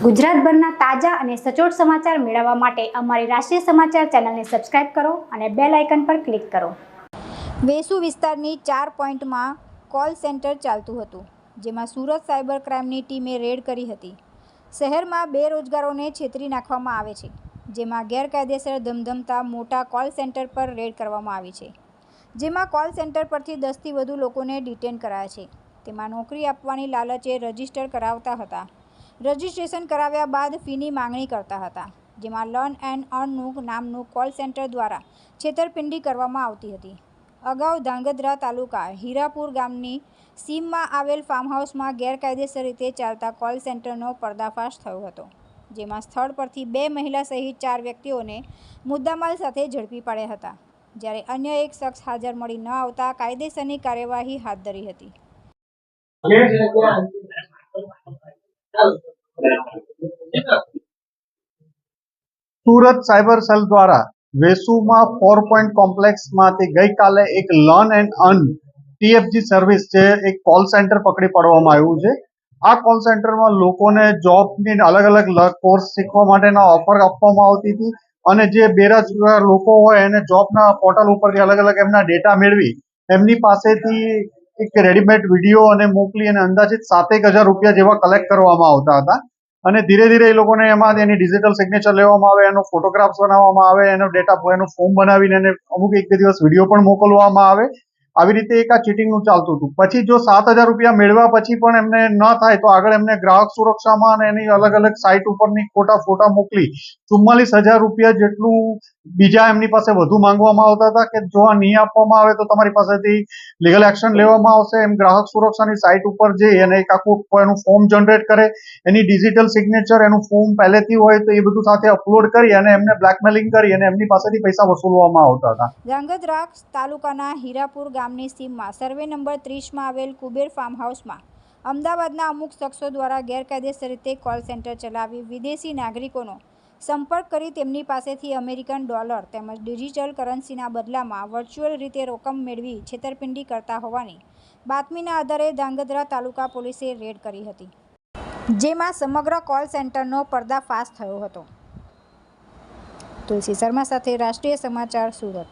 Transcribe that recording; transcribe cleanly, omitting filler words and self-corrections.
ગુજરાતભરના તાજા અને સચોટ સમાચાર મેળવવા માટે અમારી રાષ્ટ્રીય સમાચાર ચેનલને સબસ્ક્રાઇબ કરો અને બેલ આઇકન પર ક્લિક કરો। વેસુ વિસ્તારની 4 પોઈન્ટમાં કોલ સેન્ટર ચાલતું હતું, જેમાં સુરત સાયબર ક્રાઇમની ટીમે રેડ કરી હતી। શહેરમાં બેરોજગારોને છેતરી નાખવામાં આવે છે, જેમાં ગેરકાયદેસર ધમધમતા મોટા કોલ સેન્ટર પર રેડ કરવામાં આવી છે, જેમાં કોલ સેન્ટર પરથી 10થી વધુ લોકોને ડિટેન કરાયા છે। તેમાં નોકરી આપવાની લાલચે રજીસ્ટર કરાવતા હતા। રજિસ્ટ્રેશન કરાવ્યા બાદ ફીની માંગણી કરતા હતા, જેમાં લર્ન એન્ડ અર્ન નામનું કોલ સેન્ટર દ્વારા છેતરપિંડી કરવામાં આવતી હતી। અગાઉ ધાંગધ્રા તાલુકા હીરાપુર ગામની સીમમાં આવેલ ફાર્મહાઉસમાં ગેરકાયદેસર રીતે ચાલતા કોલ સેન્ટરનો પર્દાફાશ થયો હતો, જેમાં સ્થળ પરથી 2 મહિલા સહિત 4 વ્યક્તિઓને મુદ્દામાલ સાથે ઝડપી પાડ્યા હતા, જ્યારે અન્ય એક શખ્સ હાજર મળી ન આવતા કાયદેસરની કાર્યવાહી હાથ ધરી હતી। સુરત સાયબર સેલ દ્વારા વેસુમાં 4 પોઈન્ટ કોમ્પ્લેક્સમાંથી ગઈકાલે એક learn and earn TFG service જે એક કોલ સેન્ટર પકડી પાડવામાં આવ્યું છે। આ કોલ સેન્ટરમાં લોકોને જોબની અલગ અલગ કોર્સ શીખવા માટેના ઓફર આપવામાં આવતી હતી અને જે બેરોજગાર લોકો હોય એને જોબના પોર્ટલ ઉપરથી અલગ અલગ એમના ડેટા મેળવી એમની પાસેથી એક રેડીમેડ વિડીયો અને મોકલી અને અંદાજિત 7,000 રૂપિયા જેવા કલેક્ટ કરવામાં આવતા હતા અને ધીરે ધીરે એ લોકોને એમાં એની ડિજિટલ સિગ્નેચર લેવામાં આવે, એનો ફોટોગ્રાફ્સ બનાવવામાં આવે, એનો ડેટા એનું ફોર્મ બનાવીને એને અમુક 1-2 દિવસ વિડીયો પણ મોકલવામાં આવે। આવી રીતે એક આ ચીટિંગનું ચાલતું હતું। પછી જો 7,000 રૂપિયા મેળવ્યા પછી પણ એમને ન થાય તો આગળ એમને ગ્રાહક સુરક્ષામાં અને એની અલગ અલગ સાઇટ ઉપરની ખોટા ફોટા મોકલી 44,000 રૂપિયા જેટલું બીજા એમની પાસે વધુ માંગવામાં આવતા હતા કે જો આ નહીં આપવામાં આવે તો તમારી પાસેથી લીગલ એક્શન લેવામાં આવશે। એમ ગ્રાહક સુરક્ષાની સાઇટ ઉપર જઈ અને એક આખું એનું ફોર્મ જનરેટ કરે, એની ડિજિટલ સિગ્નેચર, એનું ફોર્મ પહેલેથી હોય તો એ બધું સાથે અપલોડ કરી અને એમને બ્લેકમેલિંગ કરી અને એમની પાસેથી પૈસા વસૂલવામાં આવતા હતા। ધાંગધ્રા તાલુકાના હીરાપુર ગામની સીમમાં સર્વે નંબર 30માં આવેલ કુબેર ફાર્મ હાઉસમાં અમદાવાદના અમુક શખ્સો દ્વારા ગેરકાયદેસર રીતે કોલ સેન્ટર ચલાવી વિદેશી નાગરિકોનો સંપર્ક કરી તેમની પાસેથી અમેરિકન ડોલર તેમજ ડિજિટલ કરન્સીના બદલામાં વર્ચ્યુઅલ રીતે રકમ મેળવી છેતરપિંડી કરતા હોવાની બાતમીના આધારે ધાંગધ્રા તાલુકા પોલીસે રેડ કરી હતી, જેમાં સમગ્ર કોલ સેન્ટરનો પર્દાફાશ થયો હતો। તુલસી શર્મા સાથે રાષ્ટ્રીય સમાચાર, સુરત।